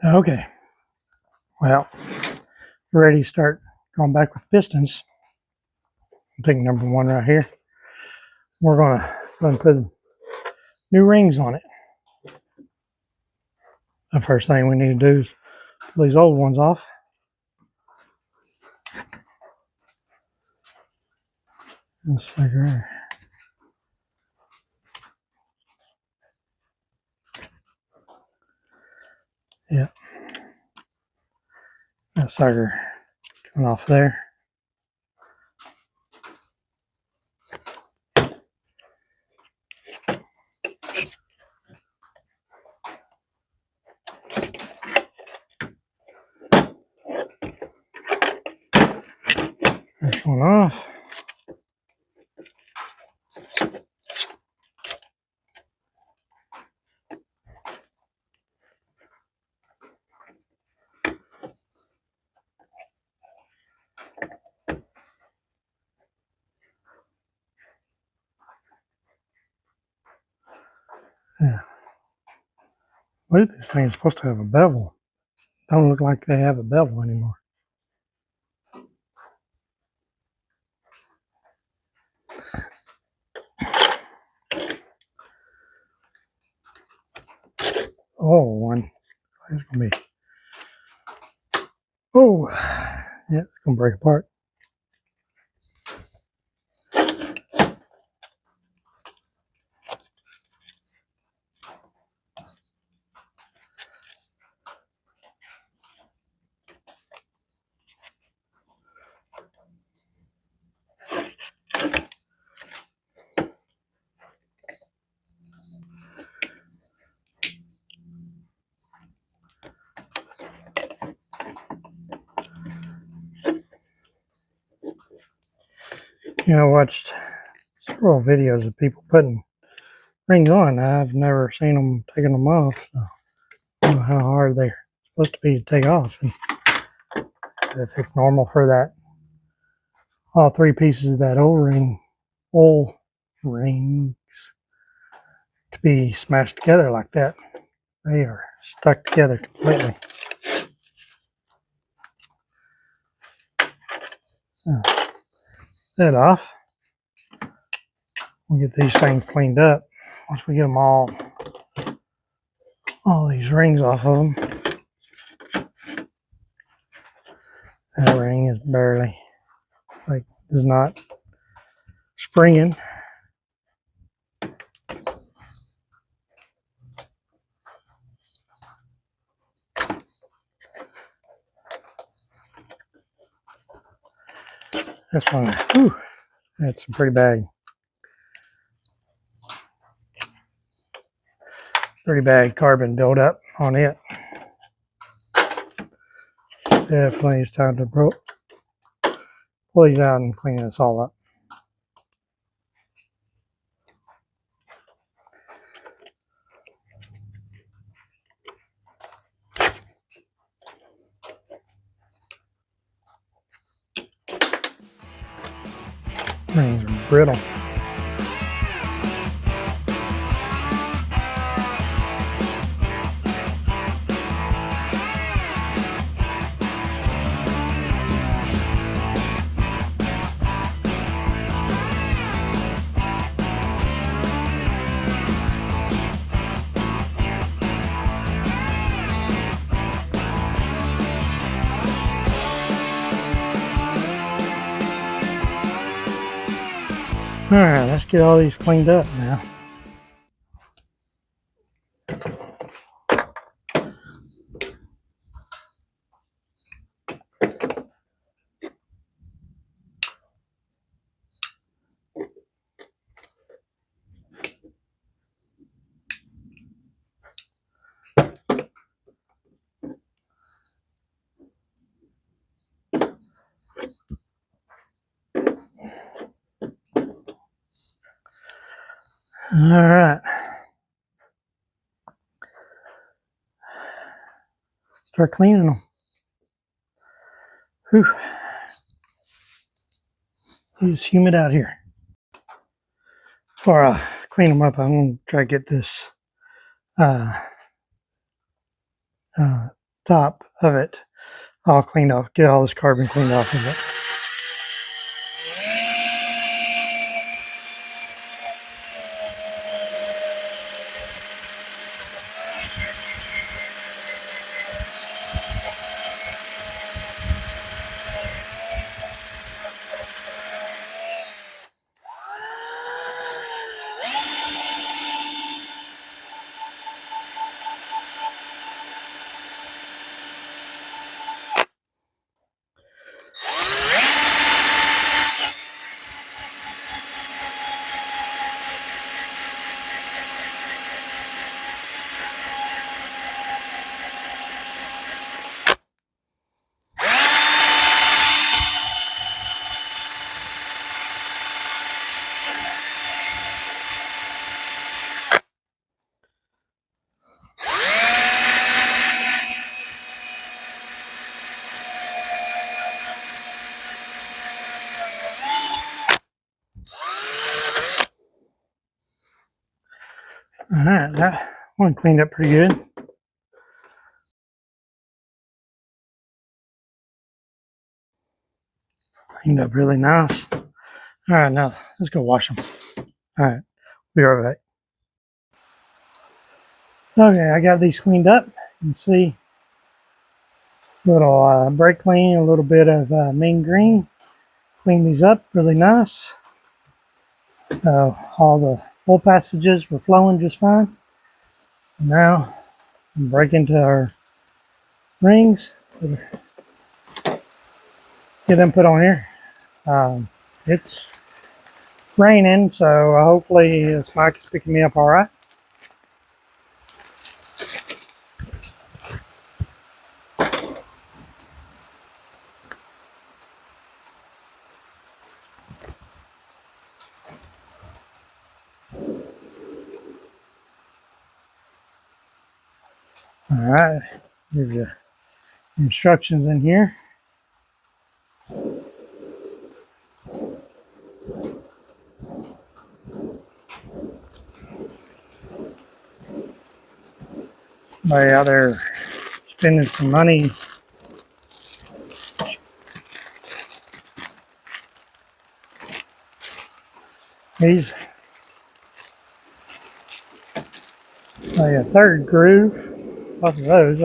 Okay, well, we're ready to start going back with pistons. I'm taking number one right here. We're going to put new rings on it. The first thing we need to do is pull these old ones off. This sucker here. Yeah, that sucker coming off there. This one off. Yeah. I believe this thing is supposed to have a bevel. Don't look like they have a bevel anymore. Oh, one. It's going to be. Oh, yeah, it's going to break apart. I watched several videos of people putting rings on. I've never seen them taking them off, so I don't know how hard they're supposed to be to take off. And if it's normal for that, all three pieces of that oil rings to be smashed together like that. They are stuck together completely. That off. We'll get these things cleaned up. Once we get them all these rings off of them. That ring is barely, is not springing. This one, whew, that's some pretty bad carbon buildup on it. Definitely it's time to pull these out and clean this all up. Rings are brittle. All right, let's get all these cleaned up now. All right. Start cleaning them. Whew. It's humid out here. Before I clean them up, I'm going to try to get this top of it all cleaned off, get all this carbon cleaned off of it. All right, that one cleaned up pretty good. Cleaned up really nice. All right, now let's go wash them. All right, be right back. Okay, I got these cleaned up. You can see a little brake clean, a little bit of mean green. Clean these up really nice. All the oil passages were flowing just fine. Now I'm breaking to our rings. Get them put on here. It's raining, so hopefully this mic is picking me up all right. All right, here's the instructions in here. Somebody out there spending some money. He's a third groove, both of those.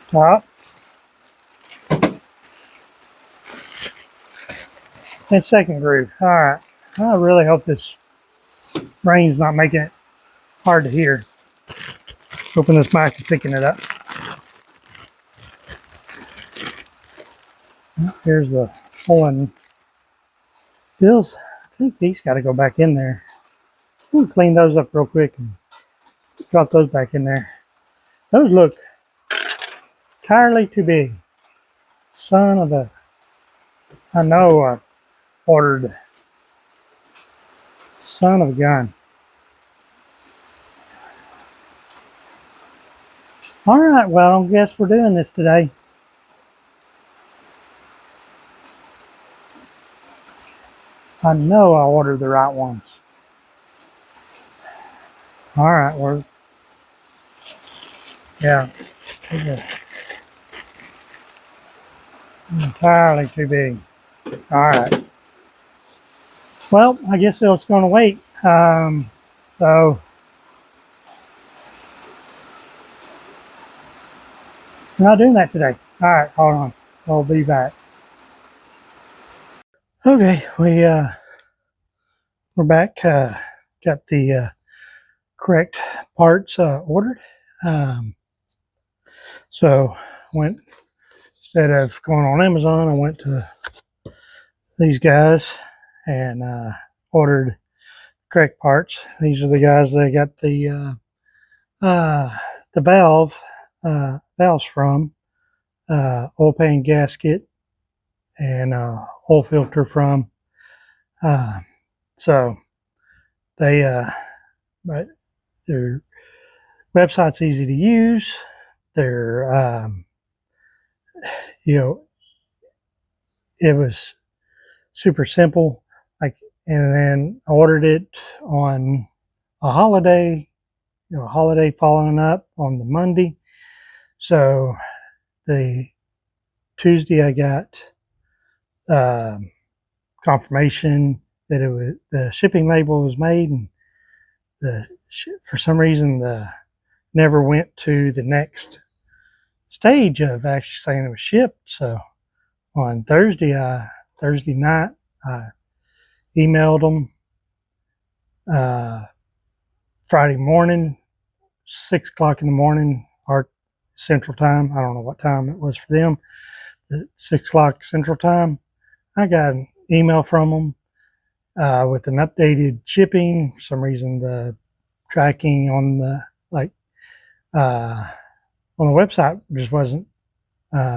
Top and second groove. All right, I really hope this rain's not making it hard to hear. Hoping this mic is picking it up. Here's the pulling bills. I think these got to go back in there. I'm gonna clean those up real quick and drop those back in there. Those look entirely too big. Son of a... I know I ordered. Son of a gun. All right, well, I guess we're doing this today. I know I ordered the right ones. All right, we're... Yeah. Entirely too big. All right. Well, I guess it's going to wait. So we're not doing that today. All right, hold on. I'll be back. Okay, we're back. Got the correct parts ordered. So went, instead of going on Amazon, I went to these guys and ordered correct parts. These are the guys that got the valves from, oil pan gasket and oil filter from. So they but their website's easy to use. They're you know, it was super simple. Like, and then I ordered it on a holiday holiday following up on the Monday. So the Tuesday I got confirmation that the shipping label was made, and for some reason the never went to the next stage of actually saying it was shipped. So on Thursday night, I emailed them Friday morning, 6 o'clock in the morning, our Central Time. I don't know what time it was for them. At 6 o'clock Central Time, I got an email from them with an updated shipping. For some reason, the tracking on the on the website just wasn't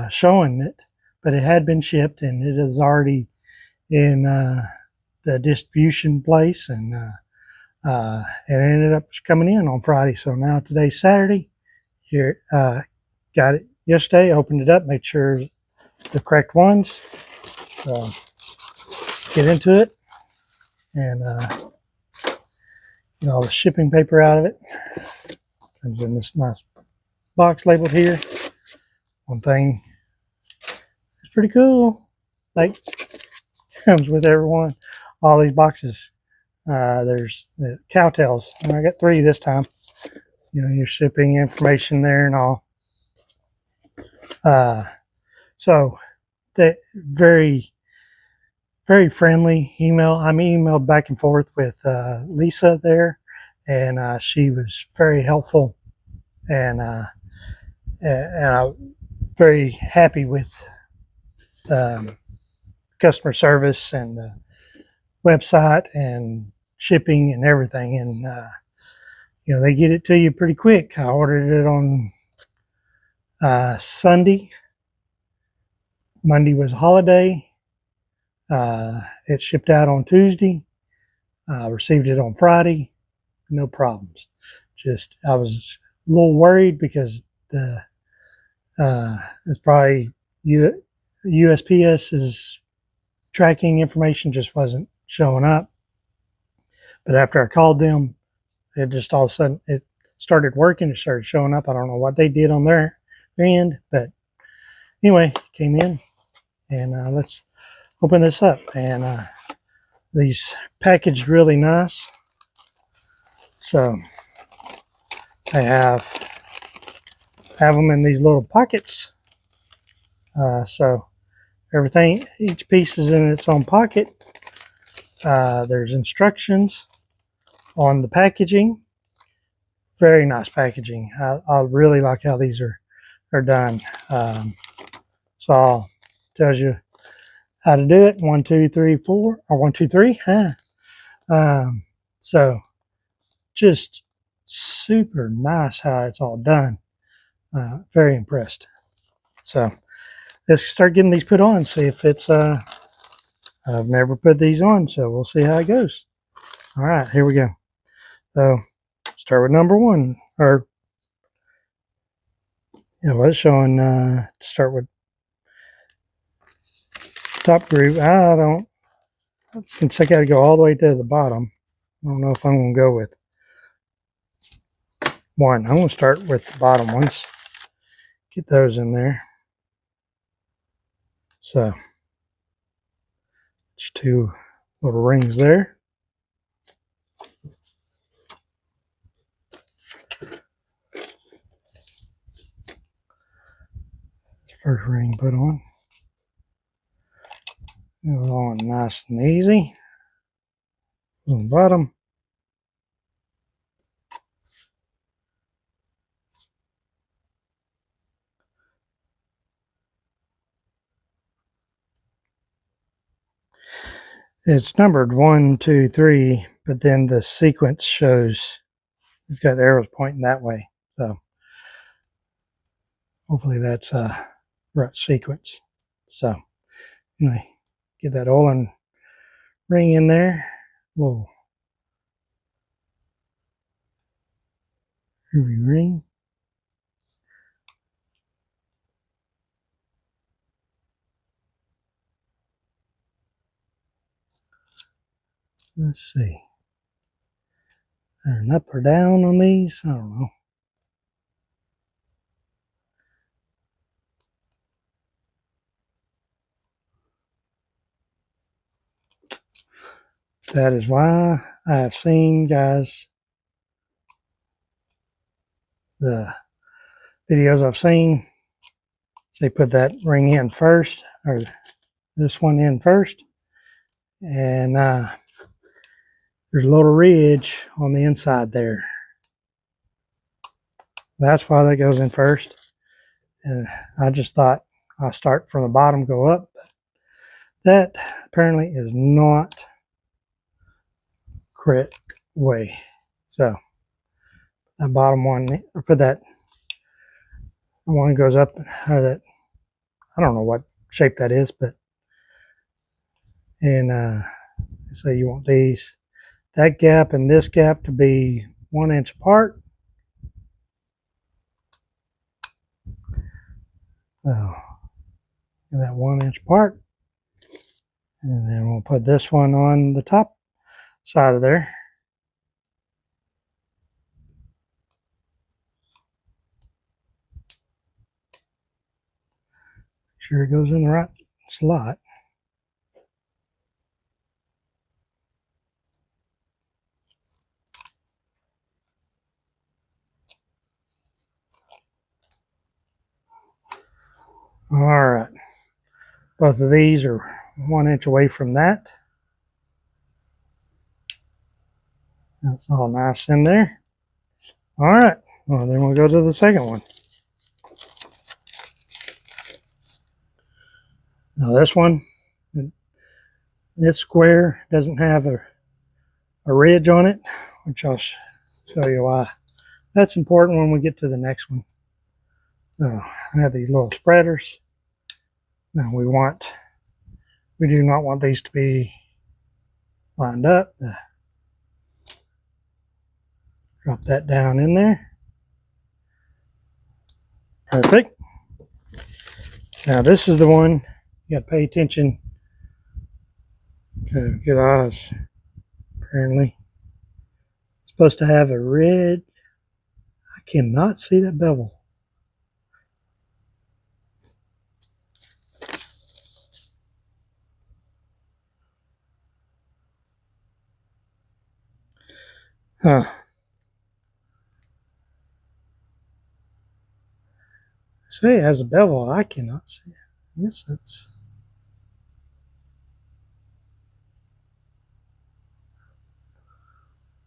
showing it, but it had been shipped and it is already in the distribution place, and it ended up coming in on Friday. So now today's Saturday. Here, got it yesterday. Opened it up, made sure the correct ones. So get into it and get all the shipping paper out of it. Comes in this nice box labeled here. One thing is pretty cool. Like, comes with everyone. All these boxes. There's the cowtails, and I got 3 this time. Your shipping information there and all. So the very, very friendly email. I'm emailed back and forth with Lisa there, and she was very helpful, and I'm very happy with customer service and the website and shipping and everything. And they get it to you pretty quick. I ordered it on Sunday. Monday was a holiday. It shipped out on Tuesday. Received it on Friday. No problems. Just I was a little worried because it's probably USPS's tracking information just wasn't showing up. But after I called them, it just all of a sudden it started working. It started showing up. I don't know what they did on their end, but anyway, came in, and let's open this up. And these packaged really nice. So I have them in these little pockets. So everything, each piece is in its own pocket. There's instructions on the packaging. Very nice packaging. I really like how these are done. So tells you how to do it. 1, 2, 3, 4, or 1, 2, 3. So just super nice how it's all done. Very impressed. So let's start getting these put on. See if it's. I've never put these on, so we'll see how it goes. All right, here we go. So start with number 1, or I was showing to start with top groove. I don't, since I got to go all the way to the bottom, I don't know if I'm going to go with 1. I'm going to start with the bottom ones. Get those in there. So, just 2 little rings there. First ring put on. It was on nice and easy. On the bottom. It's numbered 1, 2, 3, but then the sequence shows it's got arrows pointing that way. So hopefully that's a right sequence. So anyway, get that Olin ring in there. Little ruby ring. Let's see. Turn up or down on these, I don't know. That is why I have seen, guys, the videos I've seen, they put that ring in first, or this one in first, and there's a little ridge on the inside there. That's why that goes in first. And I just thought I'll start from the bottom, go up. That apparently is not correct way. So that bottom one, or put that one goes up, or that, I don't know what shape that is, but, and so you want these, that gap and this gap to be 1 inch apart. So that 1 inch apart. And then we'll put this one on the top side of there. Make sure it goes in the right slot. All right. Both of these are 1 inch away from that. That's all nice in there. All right. Well, then we'll go to the second one. Now this one, it's square, doesn't have a ridge on it, which I'll show you why. That's important when we get to the next one. I have these little spreaders. Now we do not want these to be lined up. Drop that down in there. Perfect. Now this is the one you got to pay attention. Okay, good eyes. Apparently, it's supposed to have a red. I cannot see that bevel. Say it has a bevel. I cannot see it. I guess that's.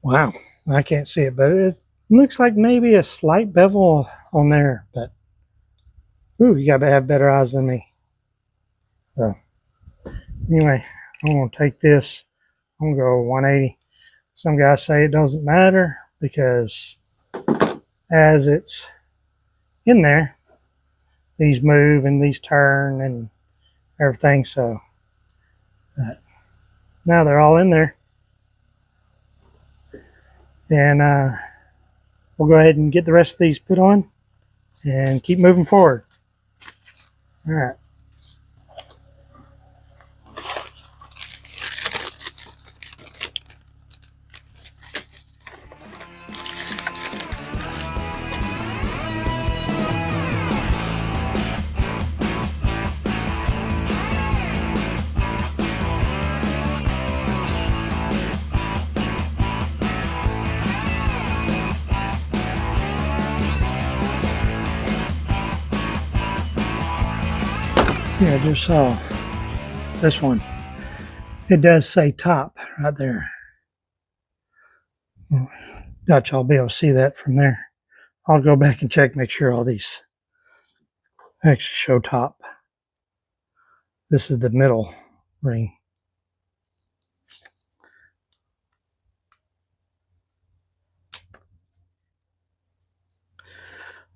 Wow, I can't see it, but it looks like maybe a slight bevel on there. But ooh, you gotta have better eyes than me. So anyway, I'm gonna take this. I'm gonna go 180. Some guys say it doesn't matter because as it's in there, these move and these turn and everything. So now they're all in there, and we'll go ahead and get the rest of these put on and keep moving forward. All right. Yeah, I just saw this one. It does say top right there. Doubt y'all be able to see that from there. I'll go back and check, make sure all these actually show top. This is the middle ring.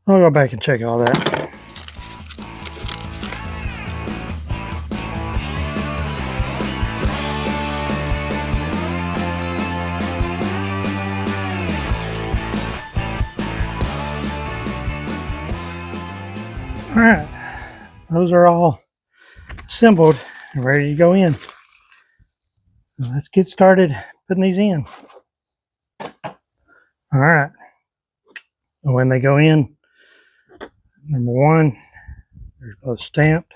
I'll go back and check all that. All right, those are all assembled and ready to go in. So let's get started putting these in. All right. And when they go in, number one, they're both stamped.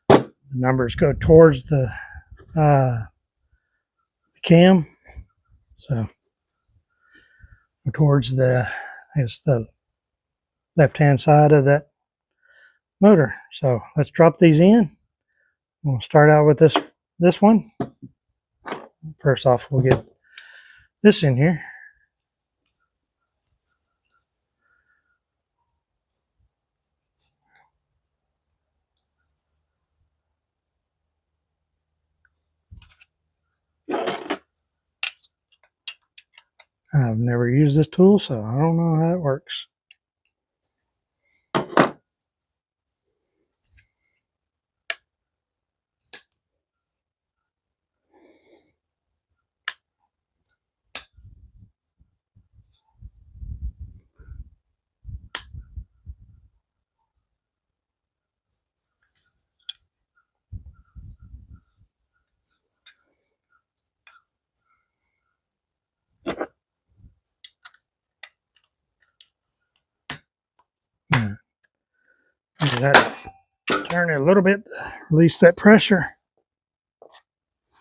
The numbers go towards the cam. So towards the, I guess, the left-hand side of that motor. So let's drop these in. We'll start out with this one. First off, we'll get this in here. I've never used this tool, so I don't know how it works. That, turn it a little bit, release that pressure.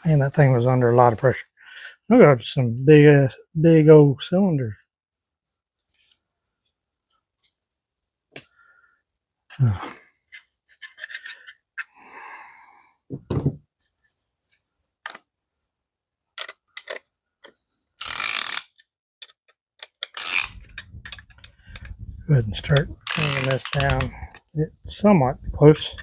Man, that thing was under a lot of pressure. Look at some big old cylinder. Oh. Go ahead and start bringing this down. Get somewhat close.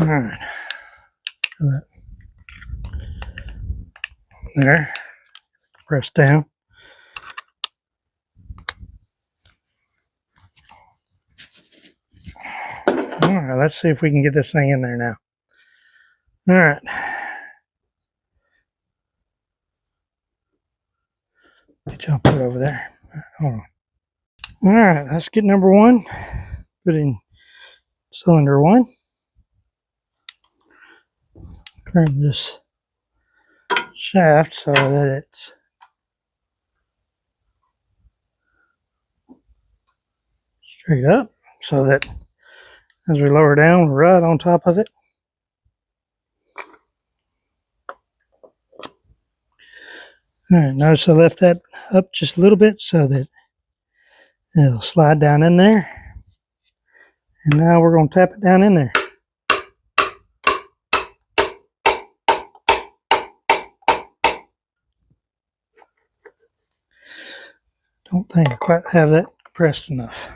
All right. There. Press down. All right, let's see if we can get this thing in there now. All right. Get y'all put it over there. Hold on. All right, let's get number one. Put in cylinder one. Turn this shaft so that it's straight up, so that as we lower down, we're right on top of it. All right, notice I left that up just a little bit so that it'll slide down in there. And now we're going to tap it down in there. Don't think I quite have that pressed enough.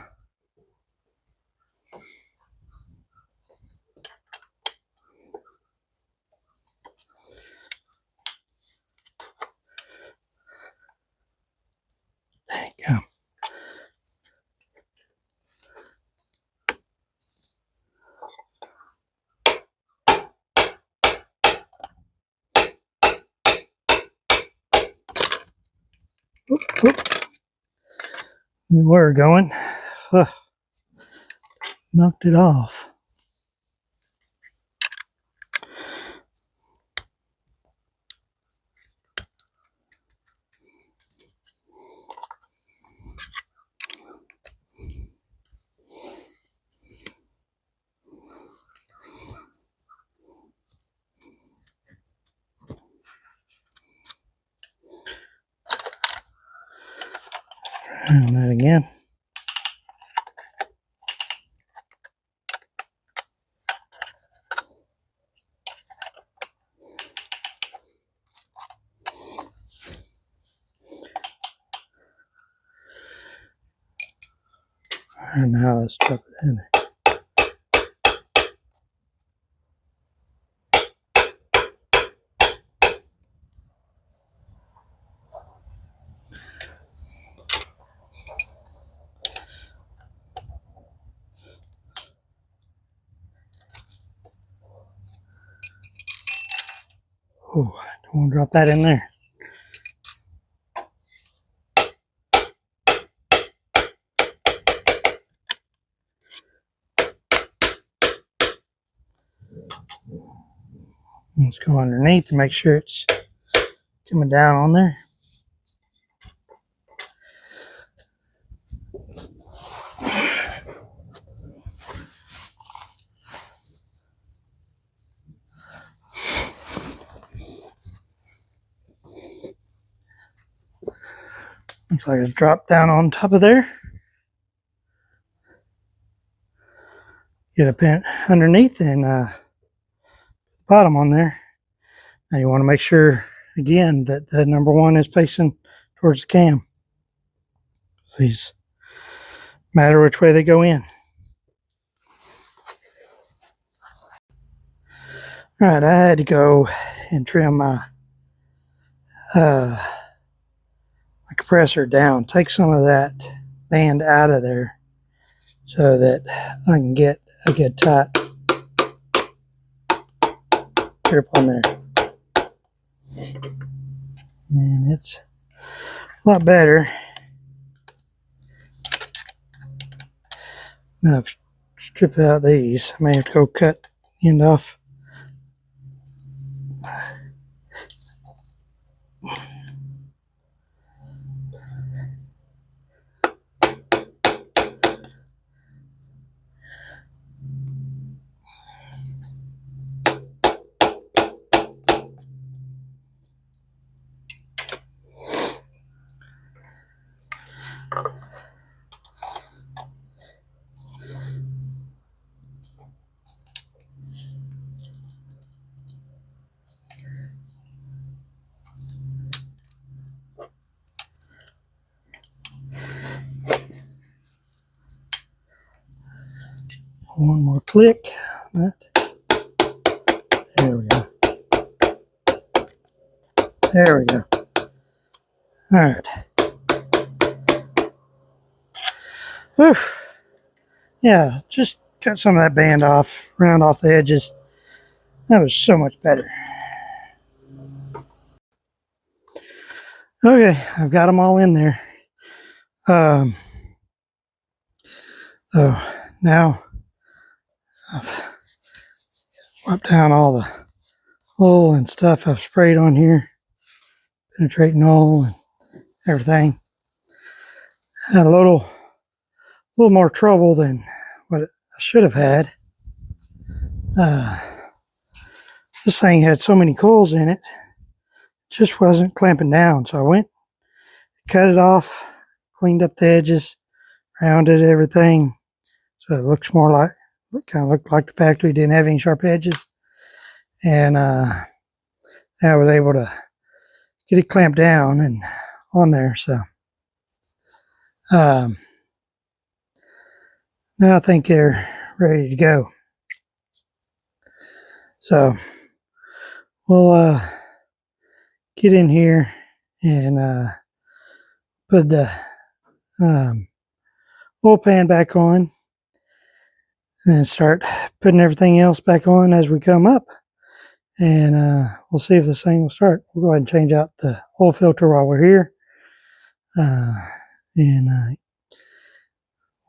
There you go. Oop, oop. We were going. Knocked it off. And that again. And now let's drop it in there. Oh, don't want to drop that in there. Let's go underneath and make sure it's coming down on there. Looks like it's dropped down on top of there. Get a pin underneath and the bottom on there. Now you want to make sure again that the number one is facing towards the cam. These matter which way they go in. Alright, I had to go and trim my compressor down. Take some of that band out of there so that I can get a good tight grip on there. And it's a lot better. Now I've stripped out these. I may have to go cut the end off. One more click. There we go. There we go. All right. Whew. Yeah, just cut some of that band off, round off the edges. That was so much better. Okay, I've got them all in there. So now I've wiped down all the oil and stuff I've sprayed on here, penetrating oil and everything. Had a little more trouble than what I should have had. This thing had so many coils in it, just wasn't clamping down. So I went, cut it off, cleaned up the edges, rounded everything so it looks more like, kind of looked like the factory, didn't have any sharp edges. And I was able to get it clamped down and on there. So now I think they're ready to go. So we'll get in here and put the oil pan back on and then start putting everything else back on as we come up. And we'll see if this thing will start. We'll go ahead and change out the oil filter while we're here. And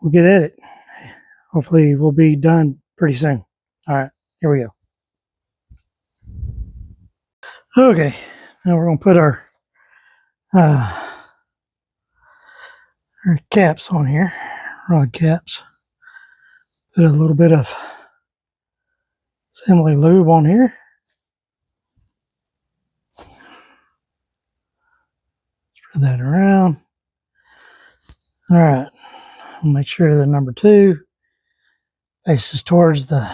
we'll get at it. Hopefully we'll be done pretty soon. All right, here we go. Okay, now we're going to put our caps on here, rod caps. Put a little bit of assembly lube on here. Spread that around. All right, make sure the number 2 faces towards the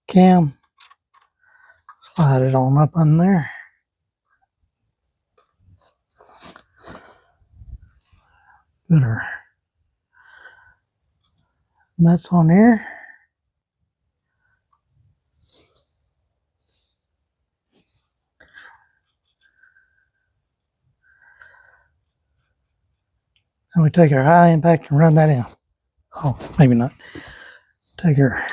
cam. Slide it on up on there. Put our nuts on there. And we take our high impact and run that in. Oh, maybe not. Take our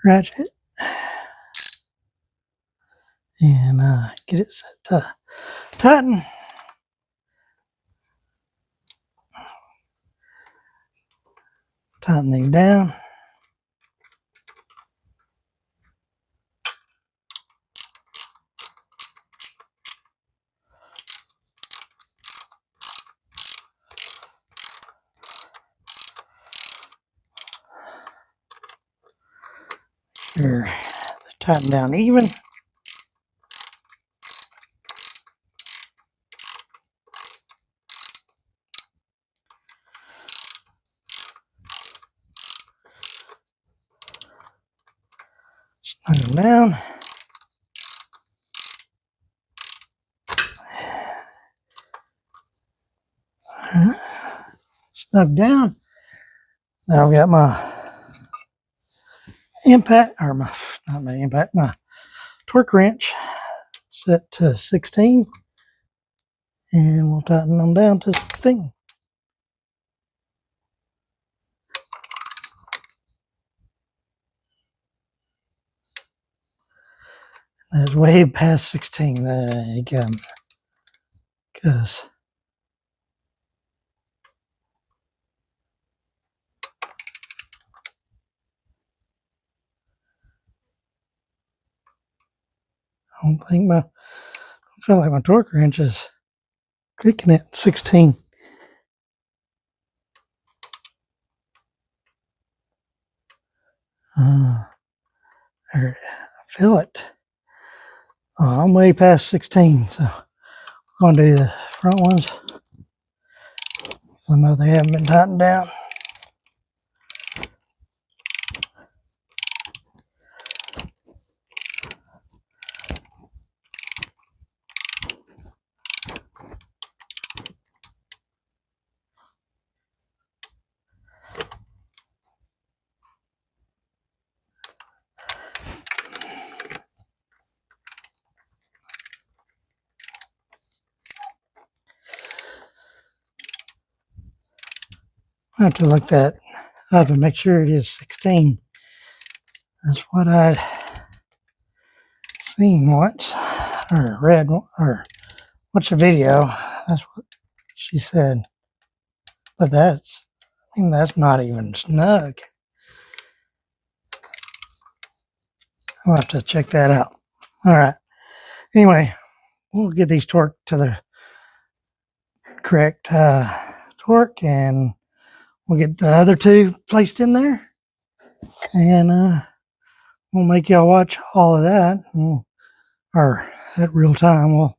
ratchet and get it set to tighten. Tighten these down. Sure, they're tightened down even. Snug them down. Snug down. Now I've got my impact, or not my impact, my torque wrench set to 16. And we'll tighten them down to 16. That's way past 16. Again, because I don't feel like my torque wrench is clicking at 16. I feel it. I'm way past 16, so I'm going to do the front ones. I know they haven't been tightened down. I have to look that up and make sure it is 16. That's what I'd seen once, or read, or watched a video. That's what she said. But that's not even snug. I'll have to check that out. All right. Anyway, we'll get these torqued to the correct torque, and we'll get the other two placed in there, and we'll make y'all watch all of that, or at real time. We'll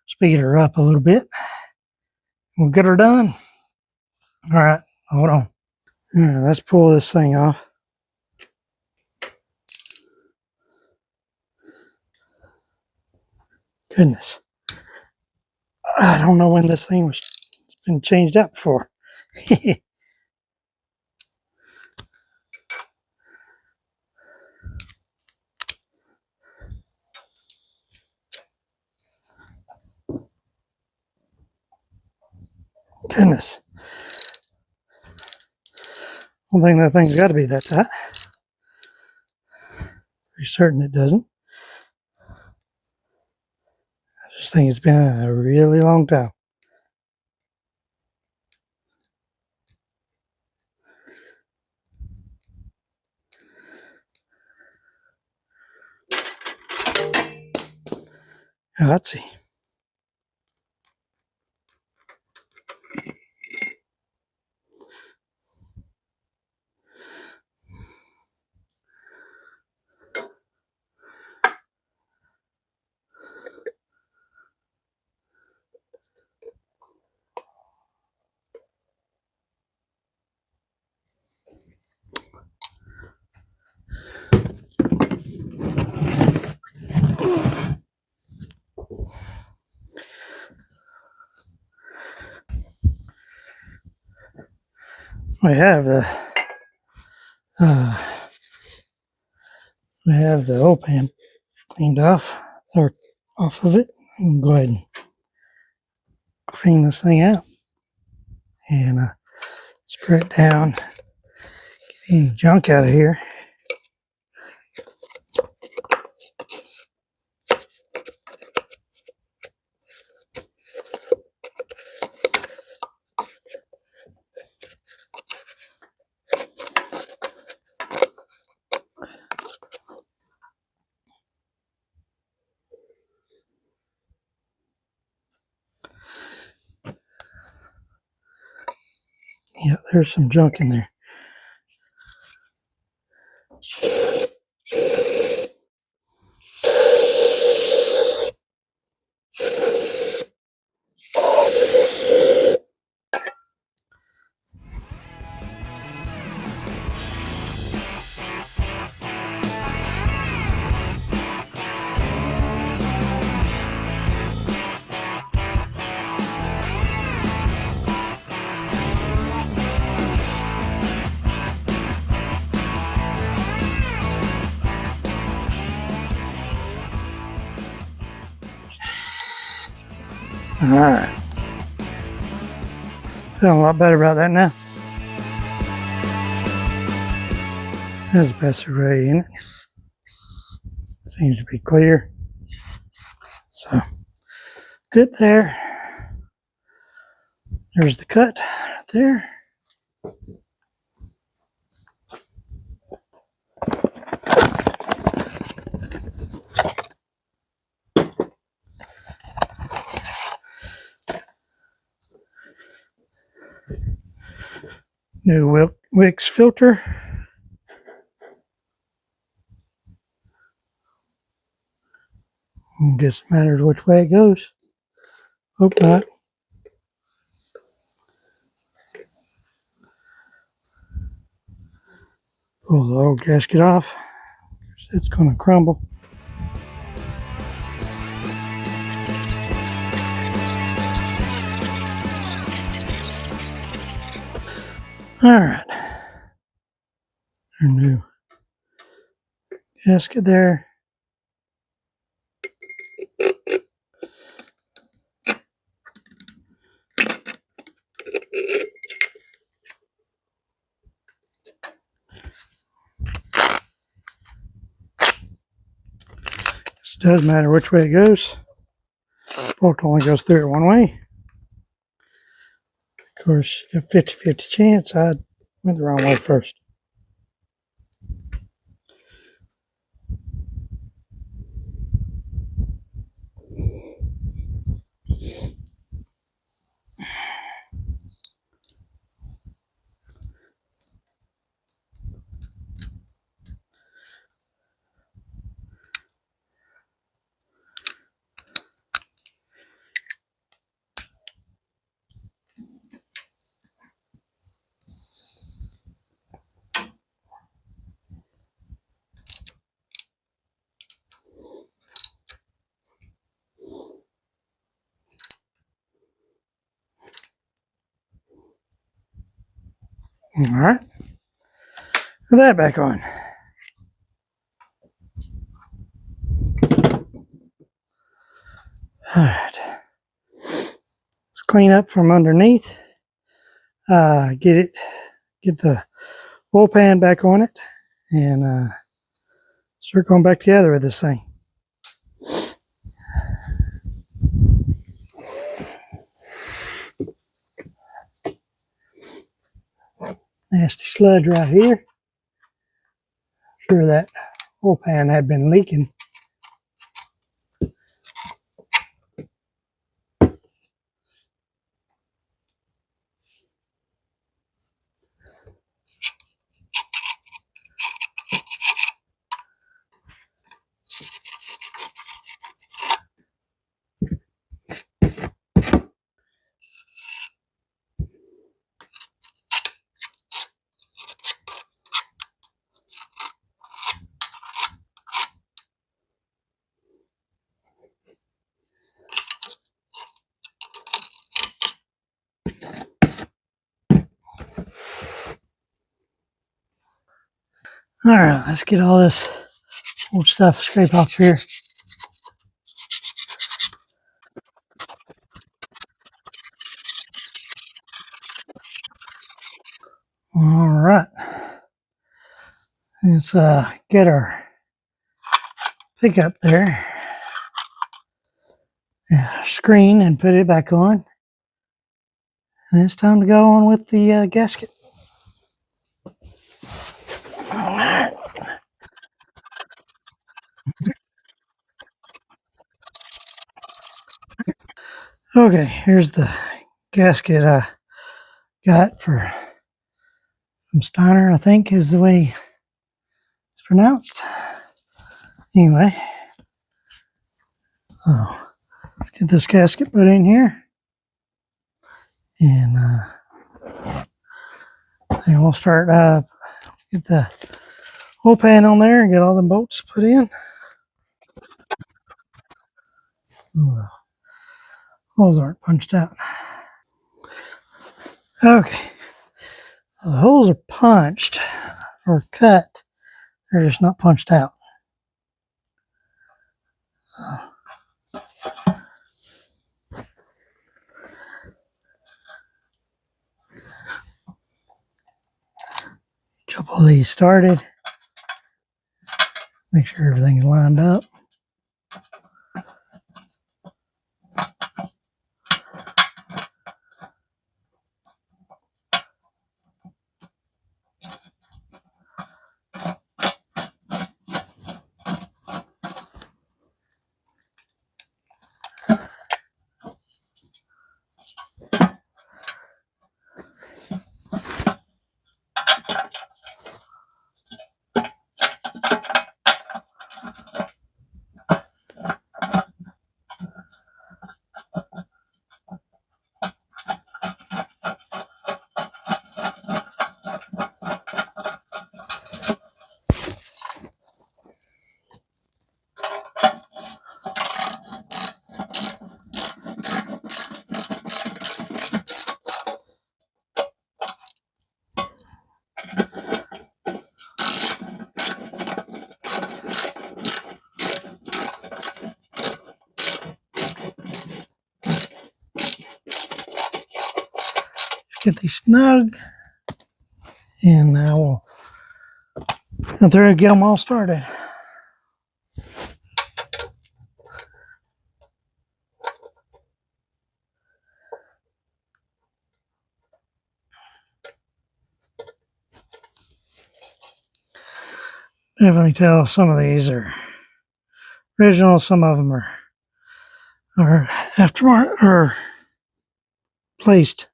speed her up a little bit. We'll get her done. All right, hold on. All right, let's pull this thing off. Goodness, I don't know when this thing it's been changed up before. Goodness. I don't think that thing's got to be that tight. Pretty certain it doesn't. I just think it's been a really long time. Yeah, let's see. we have the oil pan cleaned off or off of it. I'm go ahead and clean this thing out and spray it down. Get any junk out of here. Yeah, there's some junk in there. All right. Feeling a lot better about that now. There's the best array in it. Seems to be clear. So, good there. There's the cut right there. New Wicks filter. Just matters which way it goes. Hope not. Pull the old gasket off. It's going to crumble. All right. Our new gasket there. It doesn't matter which way it goes. Bolt only goes through it one way. Of course, a 50-50 chance I went the wrong way first. All right. Put that back on. All right. Let's clean up from underneath. Get the oil pan back on it, and start going back together with this thing. Nasty sludge right here. Sure that oil pan had been leaking. All right, let's get all this old stuff scraped off here. All right, let's get our pickup there, screen, and put it back on. And it's time to go on with the gasket. All right. Okay, here's the gasket I got from Steiner, I think is the way it's pronounced. Anyway, so let's get this gasket put in here. And then we'll start, get the whole pan on there and get all the bolts put in. The holes aren't punched out. Okay, the holes are punched or cut. They're just not punched out. A couple of these started. Make sure everything's lined up. Get these snug. And now we'll go through and get them all started. Definitely tell some of these are original, some of them are aftermarket or placed.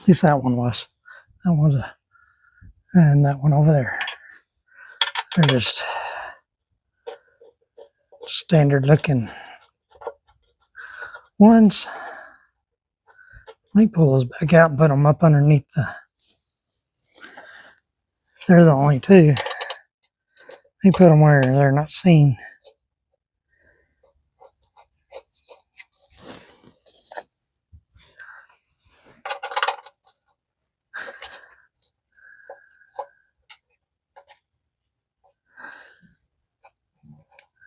At least that one was. That one's and that one over there. They're just standard looking ones. Let me pull those back out and put them up underneath the. They're the only two. Let me put them where they're not seen.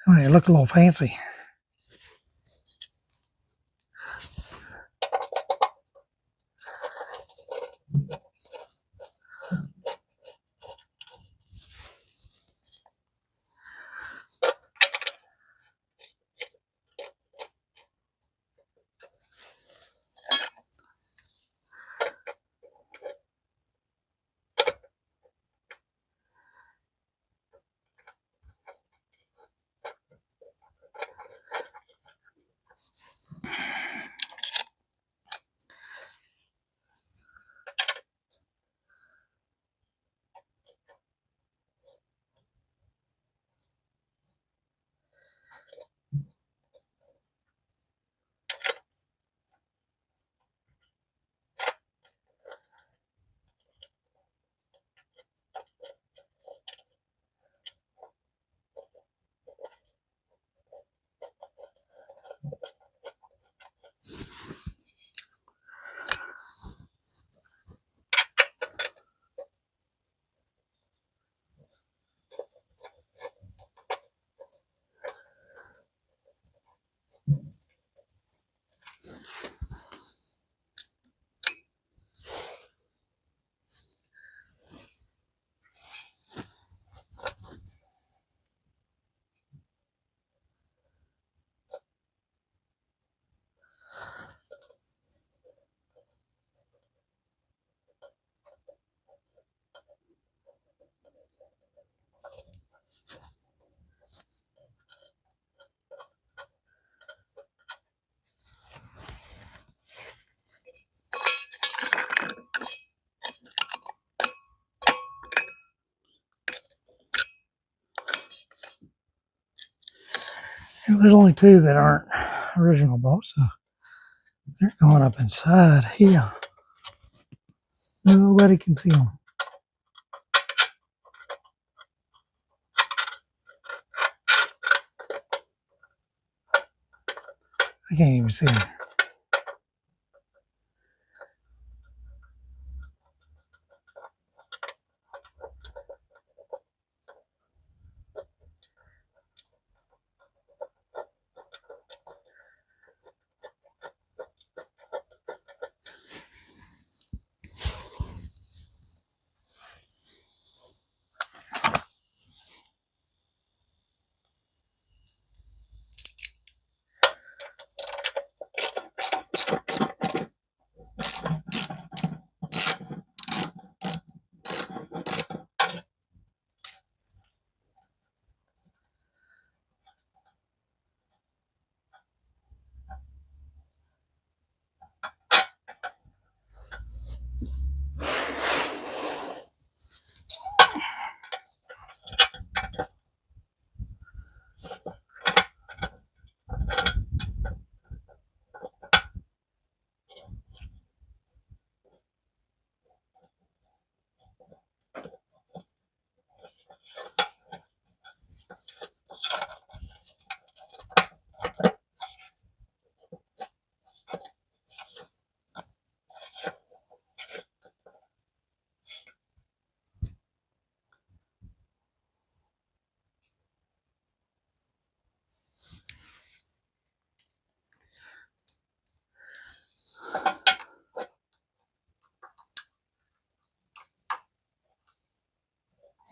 They look a little fancy. And there's only two that aren't original bolts, so they're going up inside here. Nobody can see them. I can't even see them.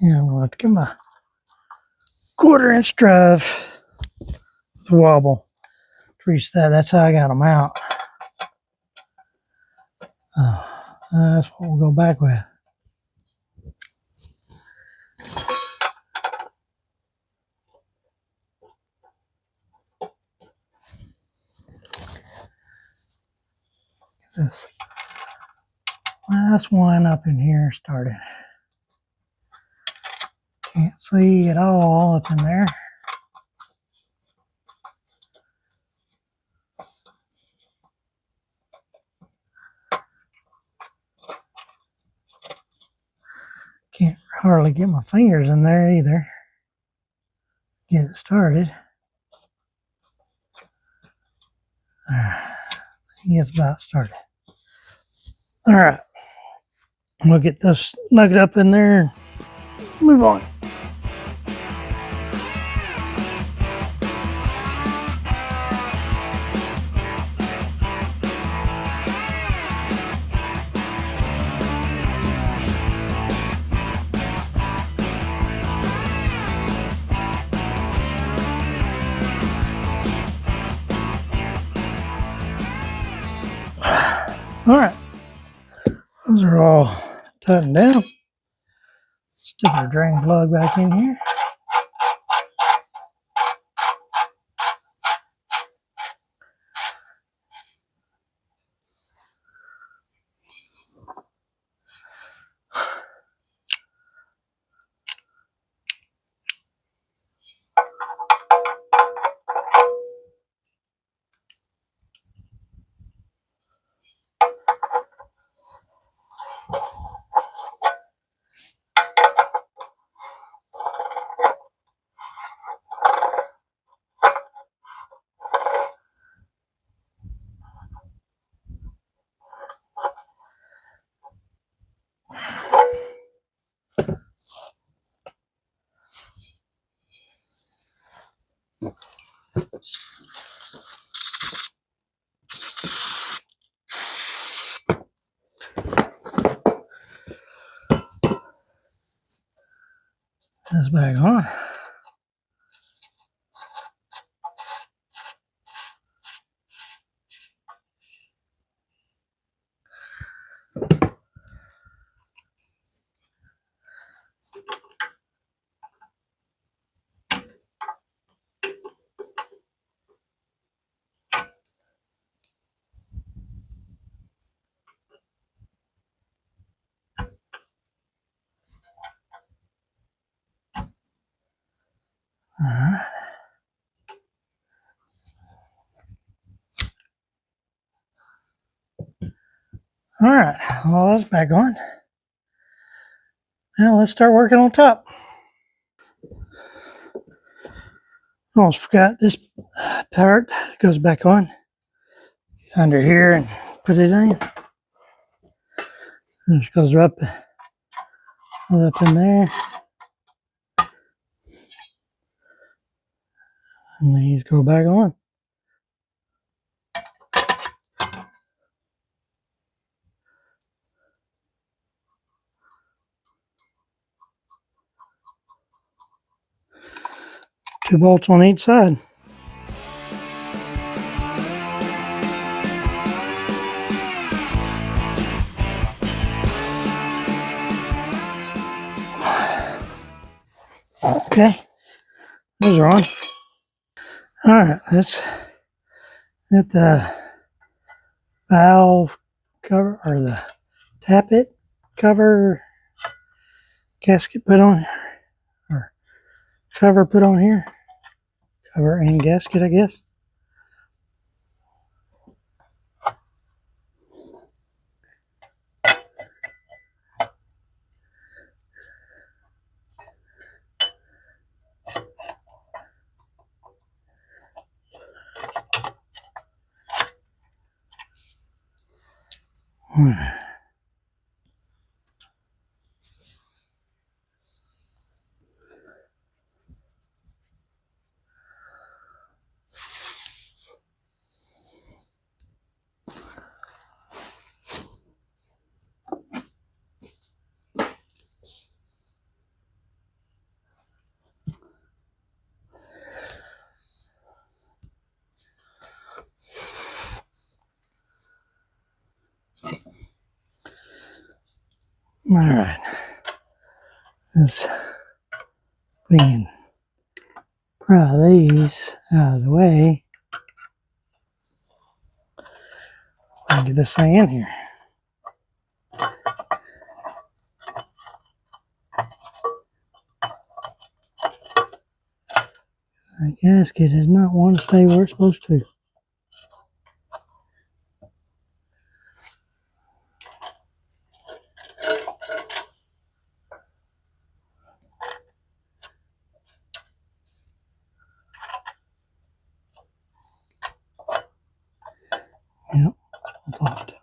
Yeah, I'm going to have to get my 1/4-inch drive with a wobble to reach that. That's how I got them out. That's what we'll go back with. Get this last one up in here started. Can't see it all up in there. Can't hardly get my fingers in there either. Get it started. I think it's about started. All right. We'll get this nugget up in there and move on. All right. Those are all tightened down. Stick our drain plug back in here. This back on. All right, well, that's back on. Now let's start working on top. Almost forgot this part goes back on under here and put it in. It just goes up in there. And these go back on. Two bolts on each side. Okay, those are on. All right, let's get the valve cover or the tappet cover gasket put on, or cover put on here. Cover and gasket, I guess. All right, let's pry these out of the way. I'll get this thing in here. The gasket does not want to stay where it's supposed to. Yep, I thought.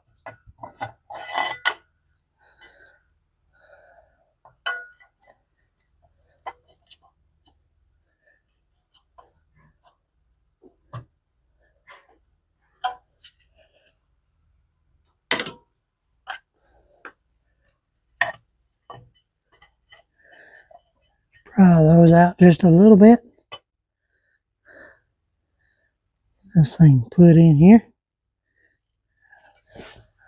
Pry those out just a little bit. This thing put in here.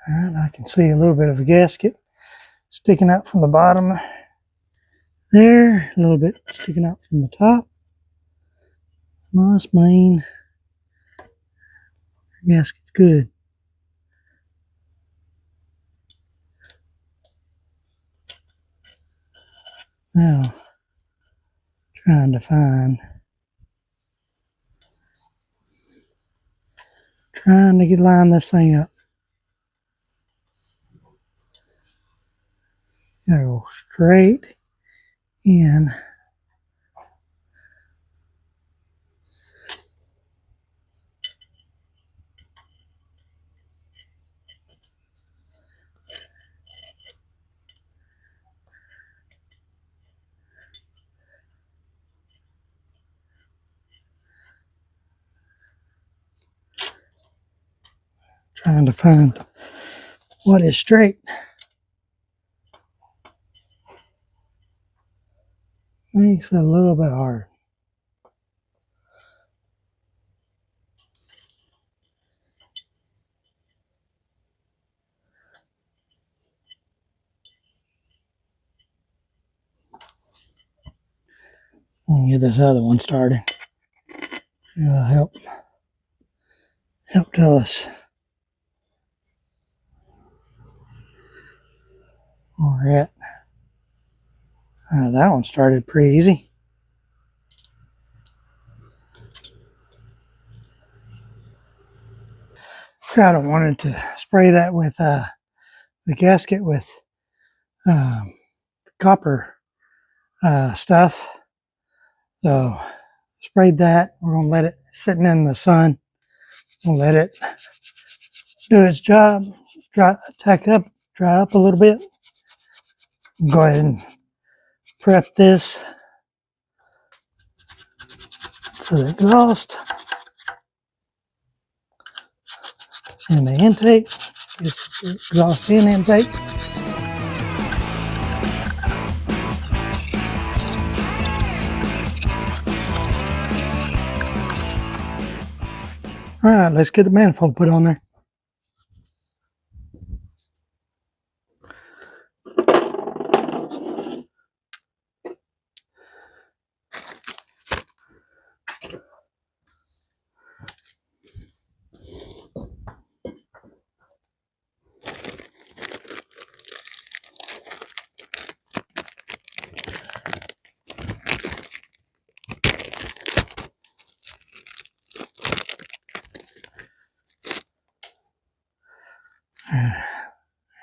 All right, I can see a little bit of a gasket sticking out from the bottom there, a little bit sticking out from the top. Nice main gasket's good. Now, trying to line this thing up. Gotta go straight in. Trying to find what is straight. Makes it a little bit hard. I'll get this other one started. It'll help tell us where we're at. That one started pretty easy. Kind of wanted to spray that with the gasket with copper stuff. So sprayed that. We're gonna let it sitting in the sun. We'll let it do its job, dry up a little bit. Go ahead and prep this for the exhaust and the intake. This exhaust and intake. All right, let's get the manifold put on there.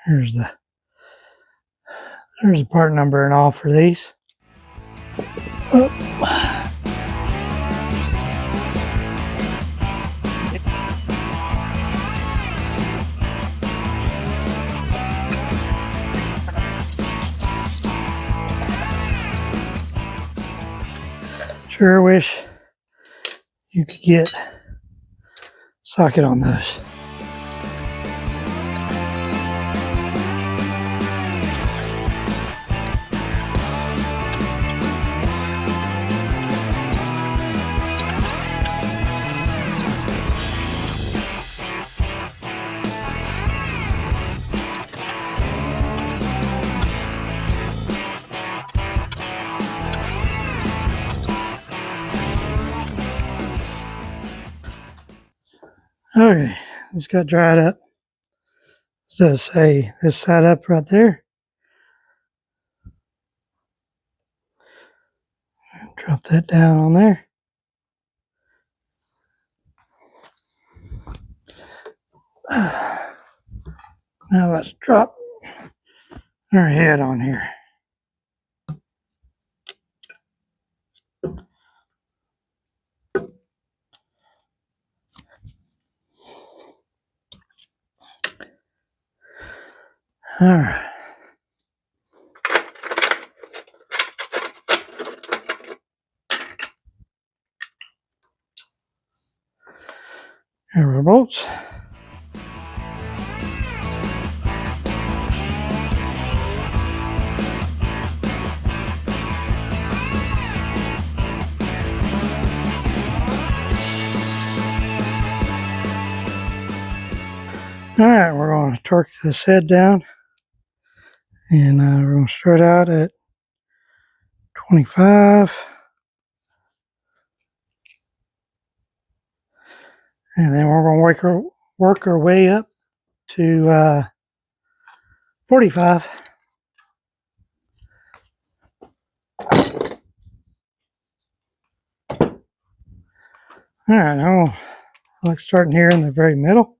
There's the part number and all for these. Oh. Sure wish you could get socket on those. Okay, it's got dried up. So say this side up right there. Drop that down on there. Now let's drop our head on here. All right. Here are our bolts. All right, we're going to torque this head down, and we're going to start out at 25, and then we're going to work our way up to 45. All right, I like starting here in the very middle.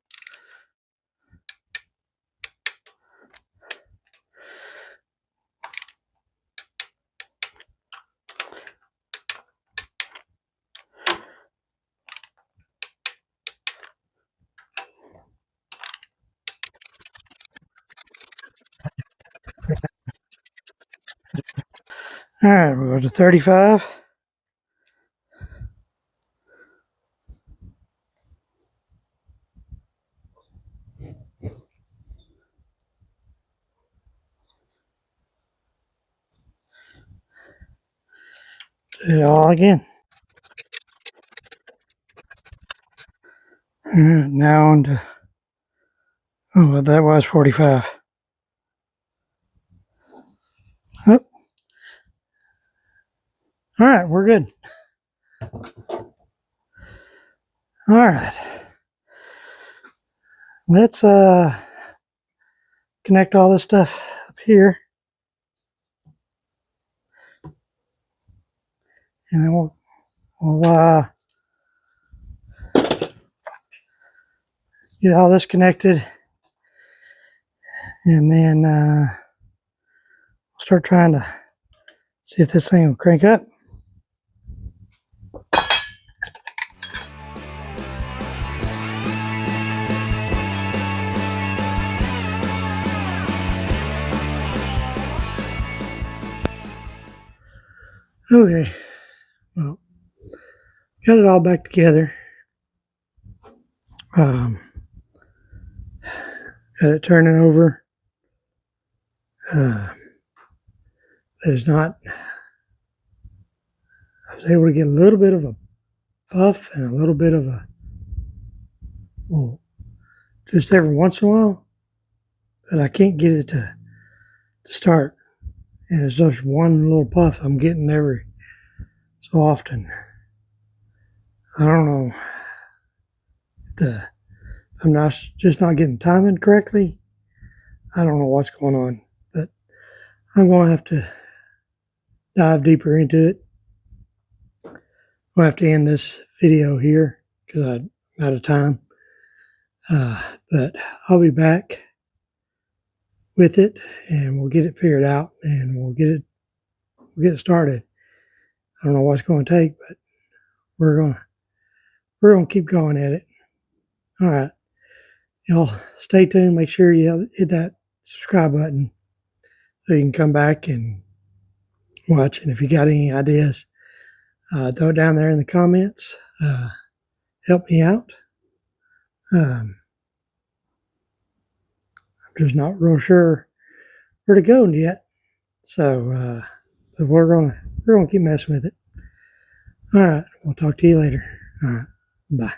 All right, we'll go to 35. Do it all again. All right, now on to, oh, well, that was 45. Oh. All right, we're good. All right. Let's connect all this stuff up here. And then we'll get all this connected. and then we'll start trying to see if this thing will crank up. Okay, well, got it all back together. Got it turning over. It's not. I was able to get a little bit of a puff and a little bit of a, just every once in a while, but I can't get it to start. And it's just one little puff I'm getting every so often. I don't know if I'm just not getting timing correctly. I don't know what's going on, but I'm going to have to dive deeper into it. I'll have to end this video here because I'm out of time. But I'll be back with it and we'll get it figured out and we'll get it started. I don't know what's going to take, but we're gonna keep going at it. All right, y'all stay tuned. Make sure you hit that subscribe button so you can come back and watch. And if you got any ideas, throw it down there in the comments. Help me out. I'm just not real sure where to go yet, so but we're gonna keep messing with it. All right, we'll talk to you later. All right, bye.